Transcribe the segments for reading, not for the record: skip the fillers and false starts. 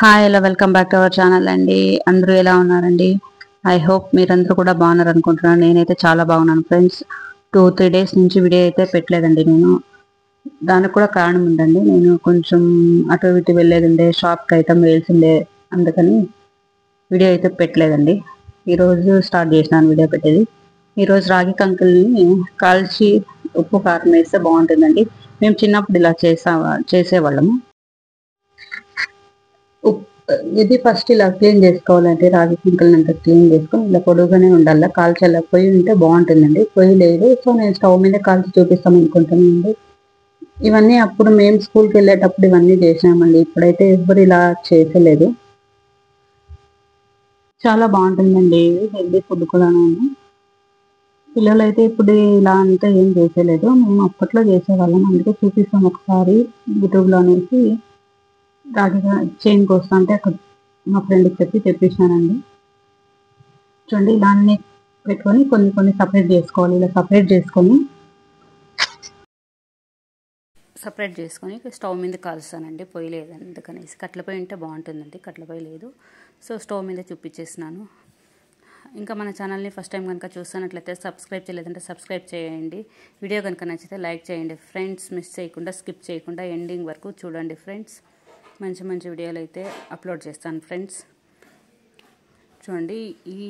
Hi hello welcome back to our channel అండి. అందరూ ఎలా ఉన్నారండి? ఐ హోప్ మీరందరూ కూడా బాగున్నారు అనుకుంటున్నాను. నేనైతే చాలా బాగున్నాను ఫ్రెండ్స్. 2-3 డేస్ నుంచి వీడియో అయితే పెట్టలేదండి. నేను దానికి కూడా కారణం ఉందండి. నేను కొంచెం అటు ఇటు వెళ్ళేది ఉండే, షాప్కి ఐటమ్ వేయాల్సి ఉండే, అందుకని వీడియో అయితే పెట్టలేదండి. ఈరోజు స్టార్ట్ చేసినాను వీడియో పెట్టేది. ఈరోజు రాగి కంకుల్ని కాల్చి ఉప్పు కారం వేస్తే బాగుంటుందండి. మేము చిన్నప్పుడు ఇలా చేసేవాళ్ళము. ఇది ఫస్ట్ ఇలా క్లీన్ చేసుకోవాలంటే రాగి పింకల్ని అంతా క్లీన్ చేసుకొని ఇలా పొడుగుగానే ఉండాలి. కాల్చేలా పొయ్యి ఉంటే బాగుంటుందండి. పొయ్యి లేదు, సో నేను స్టవ్ మీద కాల్చి చూపిస్తాం అనుకుంటున్నానండి. ఇవన్నీ అప్పుడు మేము స్కూల్కి వెళ్ళేటప్పుడు ఇవన్నీ చేసినామండి. ఇప్పుడైతే ఎవ్వరు ఇలా చేసలేదు. చాలా బాగుంటుందండి, హెల్దీ ఫుడ్ కూడా. పిల్లలు అయితే ఇప్పుడు ఇలా అంతా ఏం చేసేలేదు, మేము అప్పట్లో చేసేవాళ్ళం. అందుకే చూపిస్తాం ఒకసారి యూట్యూబ్లో అనేసి. రాగి చైన్ కోస్తా అంటే అక్కడ మా ఫ్రెండ్కి చెప్పి తెప్పించానండి. చూడండి, ఇలా అన్ని పెట్టుకొని కొన్ని కొన్ని సపరేట్ చేసుకోవాలి. ఇలా సపరేట్ చేసుకొని స్టవ్ మీద కాలుస్తానండి. పొయ్యి లేదు అందుకనేసి. కట్ల పొయ్యి ఉంటే బాగుంటుందండి, కట్ల పొయ్యి లేదు, సో స్టవ్ మీద చూపించేసినాను. ఇంకా మన ఛానల్ని ఫస్ట్ టైం కనుక చూస్తున్నట్లయితే సబ్స్క్రైబ్ చేయలేదంటే సబ్స్క్రైబ్ చేయండి. వీడియో కనుక నచ్చితే లైక్ చేయండి ఫ్రెండ్స్. మిస్ చేయకుండా, స్కిప్ చేయకుండా ఎండింగ్ వరకు చూడండి ఫ్రెండ్స్. మంచి మంచి వీడియోలు అయితే అప్లోడ్ చేస్తాను ఫ్రెండ్స్. చూడండి, ఈ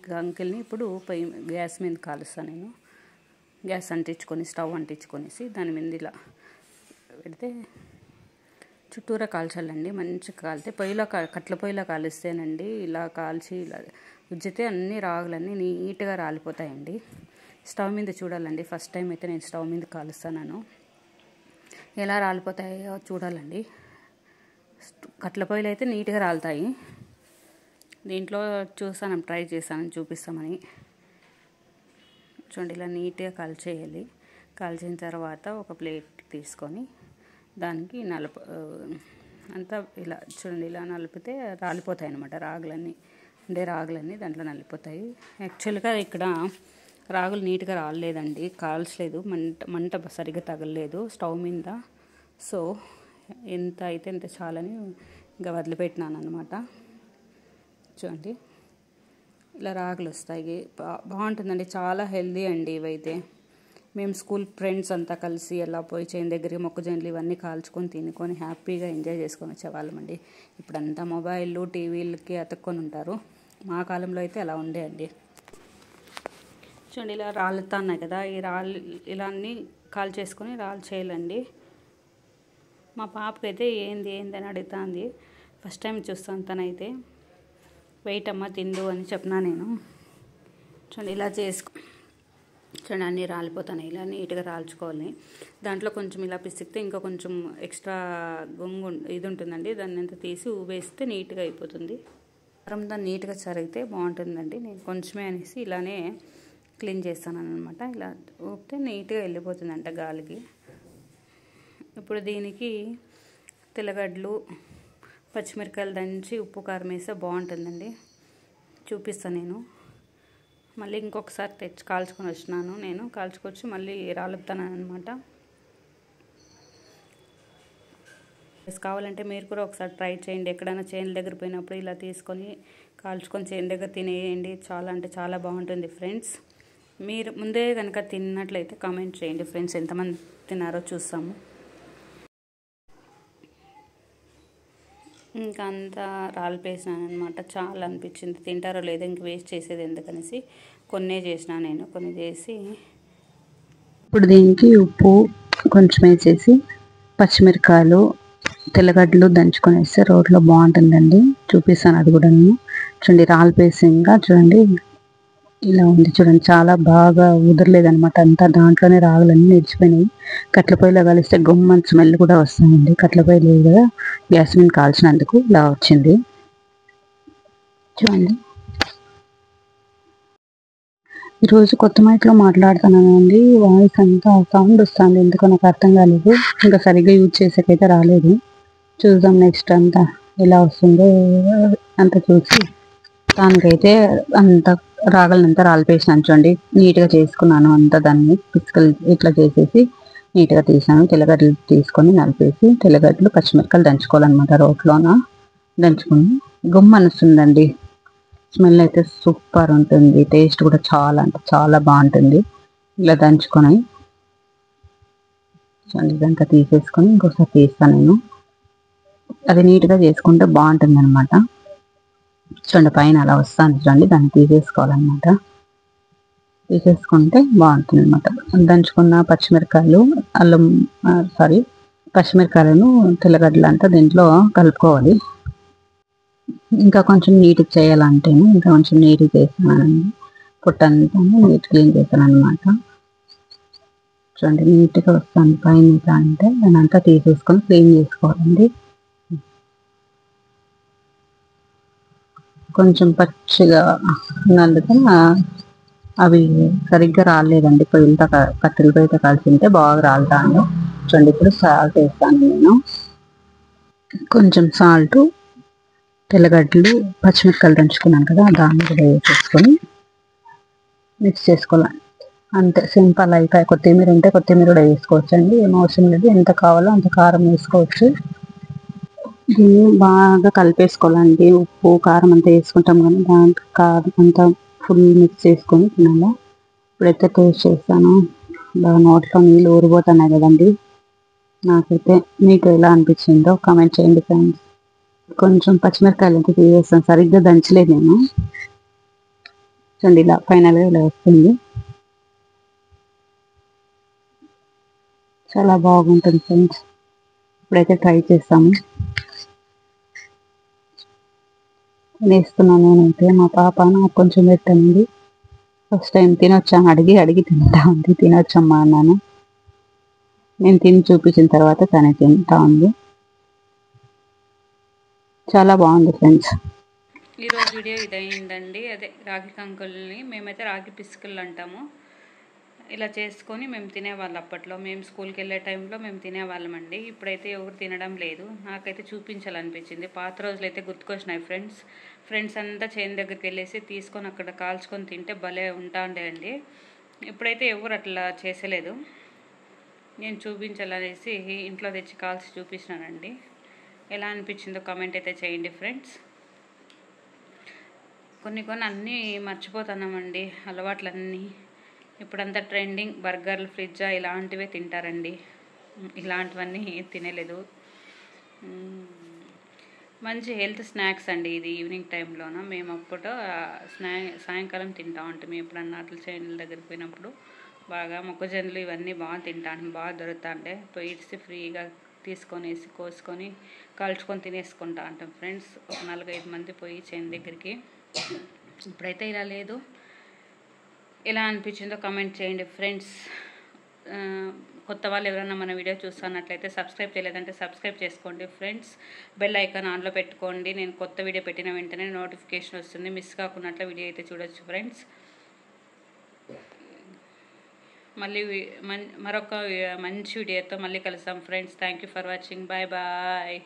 కంకిల్ని ఇప్పుడు గ్యాస్ మీద కాలుస్తాను నేను. గ్యాస్ అంటించుకొని, స్టవ్ అంటించుకొనేసి దాని మీద ఇలా పెడితే చుట్టూరా కాల్చాలండి. మంచిగా కాలితే పొయ్యిలో కట్ల పొయ్యిలో కాలిస్తేనండి, ఇలా కాల్చి ఇలా ఉజ్జితే అన్ని రాగులన్నీ నీట్గా రాలిపోతాయండి. స్టవ్ మీద చూడాలండి. ఫస్ట్ టైం అయితే నేను స్టవ్ మీద కాలుస్తాను. ఎలా రాలిపోతాయో చూడాలండి. కట్ల పొయ్యిలు అయితే నీట్గా రాలుతాయి. దీంట్లో చూసాను, ట్రై చేశాను, చూపిస్తామని. చూడండి, ఇలా నీట్గా కాల్చేయాలి. కాల్చిన తర్వాత ఒక ప్లేట్ తీసుకొని దానికి అంతా ఇలా చూడండి, ఇలా నలిపితే రాలిపోతాయి అన్నమాట. రాగులన్నీ దాంట్లో నలిపోతాయి. యాక్చువల్గా ఇక్కడ రాగులు నీట్గా రాలేదండి, కాల్చలేదు, మంట సరిగ్గా తగలలేదు స్టవ్ మీద. సో ఎంత అయితే ఎంత చాలని ఇంకా వదిలిపెట్టినాను అనమాట. చూడండి, ఇలా రాగులు వస్తాయి. బాగుంటుందండి, చాలా హెల్దీ అండి ఇవైతే. మేము స్కూల్ ఫ్రెండ్స్ అంతా కలిసి ఎలా పోయి చేను దగ్గరికి మొక్కజొన్నలు ఇవన్నీ కాల్చుకొని తినుకొని హ్యాపీగా ఎంజాయ్ చేసుకొని వచ్చేవాళ్ళమండి. ఇప్పుడంతా మొబైళ్ళు టీవీలకి అతుక్కొని ఉంటారు. మా కాలంలో అయితే అలా ఉండేయండి. చూడండి, ఇలా రాళ్ళుతా ఉన్నాయి కదా, ఈ ఇలా అన్నీ కాల్ చేసుకొని రాళ్ళు చేయాలండి. మా పాపకైతే ఏంది అని అడుగుతుంది. ఫస్ట్ టైం చూస్తాను తనైతే. వెయిట్ అమ్మ తిండు అని చెప్పినా నేను. చూడండి, ఇలా చూడండి, అన్నీ రాలిపోతాయి. ఇలా నీట్గా రాల్చుకోవాలి. దాంట్లో కొంచెం ఇలా పిసికితే ఇంకా కొంచెం ఎక్స్ట్రా ఇది ఉంటుందండి. దాన్ని అంతా తీసి ఊవేస్తే నీట్గా అయిపోతుంది. దాన్ని నీట్గా చరిగితే బాగుంటుందండి. నేను కొంచెమే అనేసి ఇలానే క్లీన్ చేస్తాను అనమాట. ఇలా ఊపితే నీట్గా వెళ్ళిపోతుందంట గాలికి. ఇప్పుడు దీనికి తెల్లగడ్డలు, పచ్చిమిరకాయలు దంచి ఉప్పు కారం వేస్తే బాగుంటుందండి. చూపిస్తాను నేను. మళ్ళీ ఇంకొకసారి కాల్చుకొని వచ్చినాను నేను. కాల్చుకొచ్చి మళ్ళీ రాలుపుతాను అనమాట. కావాలంటే మీరు కూడా ఒకసారి ట్రై చేయండి. ఎక్కడైనా చేనుల దగ్గర పోయినప్పుడు ఇలా తీసుకొని కాల్చుకొని చేను దగ్గర తినేయండి. చాలా అంటే చాలా బాగుంటుంది ఫ్రెండ్స్. మీరు ముందే కనుక తిన్నట్లయితే కామెంట్ చేయండి ఫ్రెండ్స్, ఎంతమంది తిన్నారో చూస్తాము. ఇంకా అంతా రాలిపేసినాను అనమాట. చాలా అనిపించింది, తింటారో లేదో ఇంక వేస్ట్ చేసేది ఎందుకనేసి కొన్నే చేసిన నేను. కొన్ని చేసి ఇప్పుడు దీనికి ఉప్పు కొంచెం వేసేసి పచ్చిమిరకాయలు, తెల్లగడ్డలు దంచుకొని వేస్తే రోట్లో బాగుంటుందండి. చూపిస్తాను అది కూడా నేను. చూడండి, రాలిపేసి ఇంకా చూడండి ఇలా ఉంది. చూడండి, చాలా బాగా ఉదరలేదనమాట. అంతా దాంట్లోనే రాగులన్నీ నిడిచిపోయినాయి. కట్ల పొయ్యిలో కలిస్తే గుమ్మని స్మెల్ కూడా వస్తాయండి. కట్ల పొయ్యి లేదు కదా, గ్యాస్ మీద కాల్చినందుకు ఇలా వచ్చింది. చూడండి, ఈరోజు కొత్త మైక్లో మాట్లాడుతున్నానండి. వాయిస్ అంతా సౌండ్ వస్తుంది, ఎందుకో నాకు అర్థం కాలేదు. ఇంకా సరిగ్గా యూజ్ చేసేకైతే రాలేదు. చూద్దాం నెక్స్ట్ అంతా ఎలా వస్తుందో అంత చూసి. దానికైతే అంత రాగలనంతా రాలిపేసినాను. చూడండి, నీట్గా చేసుకున్నాను అంతా. దాన్ని పిసుకలు ఇట్లా చేసేసి నీట్గా తీసాను. తెల్లగడ్డలు తీసుకొని నలిపేసి తెల్లగడ్డలు, పచ్చిమిరకాయలు దంచుకోవాలన్నమాట రోట్లోన. దంచుకుని గుమ్మనొస్తుందండి. స్మెల్ అయితే సూపర్ ఉంటుంది. టేస్ట్ కూడా చాలా అంటే చాలా బాగుంటుంది. ఇలా దంచుకొని ఇదంతా తీసేసుకొని ఇంకోసారి తీస్తాను నేను. అది నీట్గా చేసుకుంటే బాగుంటుంది అనమాట. చూడండి పైన అలా వస్తాను చూడండి, దాన్ని తీసేసుకోవాలన్నమాట. తీసేసుకుంటే బాగుంటుంది అనమాట. దంచుకున్న పచ్చిమిరకాయలు, అల్లం పచ్చిమిరకాయలను, తెల్లగడ్డలు అంతా దీంట్లో కలుపుకోవాలి. ఇంకా కొంచెం నీట్గా చేయాలంటేనే ఇంకా కొంచెం నీట్గా చేస్తానండి. పొట్టంతా నీట్ క్లీన్ చేస్తాను అనమాట. చూడండి నీట్గా వస్తాను పైన అంటే దాని అంతా తీసేసుకొని క్లీన్ చేసుకోవాలండి. కొంచెం పచ్చిగా ఉన్నందుకు అవి సరిగ్గా రాలేదండి. పొయ్యిలతో కట్టెలతో కలిసి ఉంటే బాగా రాలుతాను. చూడండి ఇప్పుడు సాల్ట్ వేస్తాను నేను. కొంచెం సాల్ట్, తెల్లగడ్డలు, పచ్చిమిరపకాయలు దంచుకున్నాను కదా దాన్ని కూడా వేసేసుకొని మిక్స్ చేసుకోవాలి. అంతే, సింపుల్ అయిపోయి. కొత్తిమీర ఉంటే కొత్తిమీర కూడా వేసుకోవచ్చు అండి, ఏం అవసరం లేదు. ఎంత కావాలో అంత కారం వేసుకోవచ్చు. దీన్ని బాగా కలిపేసుకోవాలండి. ఉప్పు కారం అంతా వేసుకుంటాం కానీ దాంట్లో కారం అంతా ఫుల్ మిక్స్ చేసుకొని తినాలి. ఇప్పుడైతే టేస్ట్ చేస్తాను. బాగా నోట్లో నీళ్ళు ఊరిపోతున్నాయి కదండి. నాకైతే మీకు ఎలా అనిపించిందో కామెంట్ చేయండి ఫ్రెండ్స్. కొంచెం పచ్చిమిరపకాయలు అయితే తీసేస్తాను, సరిగ్గా దంచలేదు నేను. చూడండి ఇలా ఫైనల్గా ఇలా వస్తుంది. చాలా బాగుంటుంది ఫ్రెండ్స్. ఇప్పుడైతే ట్రై చేస్తాము. వేస్తున్నాను నేనైతే. మా పాప నాకు కొంచెం పెట్టండి. ఫస్ట్ టైం తినొచ్చాను, అడిగి తింటా ఉంది. తినొచ్చమ్మా అన్నాను. నేను తిని చూపించిన తర్వాత తనే తింటా ఉంది. చాలా బాగుంది ఫ్రెండ్స్. ఈరోజు వీడియో ఇదైందండి. అదే రాగి కంకుల్ని మేమైతే రాగి పిసుకలు అంటాము. ఇలా చేసుకొని మేము తినేవాళ్ళం అప్పట్లో. మేము స్కూల్కి వెళ్ళే టైంలో మేము తినేవాళ్ళం అండి. ఇప్పుడైతే ఎవరు తినడం లేదు. నాకైతే చూపించాలనిపించింది. పాత రోజులు అయితే గుర్తుకొచ్చినాయి ఫ్రెండ్స్ అంతా చేను దగ్గరికి వెళ్ళేసి తీసుకొని అక్కడ కాల్చుకొని తింటే భలే ఉంటాండే అండి. ఇప్పుడైతే ఎవరు అట్లా చేసలేదు. నేను చూపించాలనేసి ఇంట్లో తెచ్చి కాల్చి చూపించినానండి. ఎలా అనిపించిందో కామెంట్ అయితే చేయండి ఫ్రెండ్స్. కొన్ని అన్నీ మర్చిపోతున్నామండి, అలవాట్లన్నీ. ఇప్పుడంతా ట్రెండింగ్ బర్గర్లు, పిజ్జా ఇలాంటివే తింటారండి. ఇలాంటివన్నీ తినలేదు. మంచి హెల్త్ స్నాక్స్ అండి ఇది. ఈవినింగ్ టైంలోన మేము అప్పుడు సాయంకాలం తింటా ఉంటాం. ఎప్పుడన్నా అట్లా చేనుల దగ్గరికి పోయినప్పుడు బాగా మొక్కజొన్నలు ఇవన్నీ బాగా తింటాను, బాగా దొరుకుతాండే. పోయిసి ఫ్రీగా తీసుకొనేసి కోసుకొని కాల్చుకొని తినేసుకుంటా ఉంటాం ఫ్రెండ్స్. ఒక 4-5 మంది పోయి చేను దగ్గరికి. ఇప్పుడైతే ఇలా లేదు. ఎలా అనిపించిందో కామెంట్ చేయండి ఫ్రెండ్స్. కొత్త వాళ్ళు ఎవరైనా మన వీడియో చూస్తున్నట్లయితే సబ్స్క్రైబ్ చేయలేదంటే సబ్స్క్రైబ్ చేసుకోండి ఫ్రెండ్స్. బెల్ ఐకాన్ ఆన్లో పెట్టుకోండి. నేను కొత్త వీడియో పెట్టిన వెంటనే నోటిఫికేషన్ వస్తుంది. మిస్ కాకున్నట్ల వీడియో అయితే చూడొచ్చు ఫ్రెండ్స్. మళ్ళీ మరొక మంచి వీడియోతో మళ్ళీ కలుస్తాం friends. Thank you for watching. Bye bye.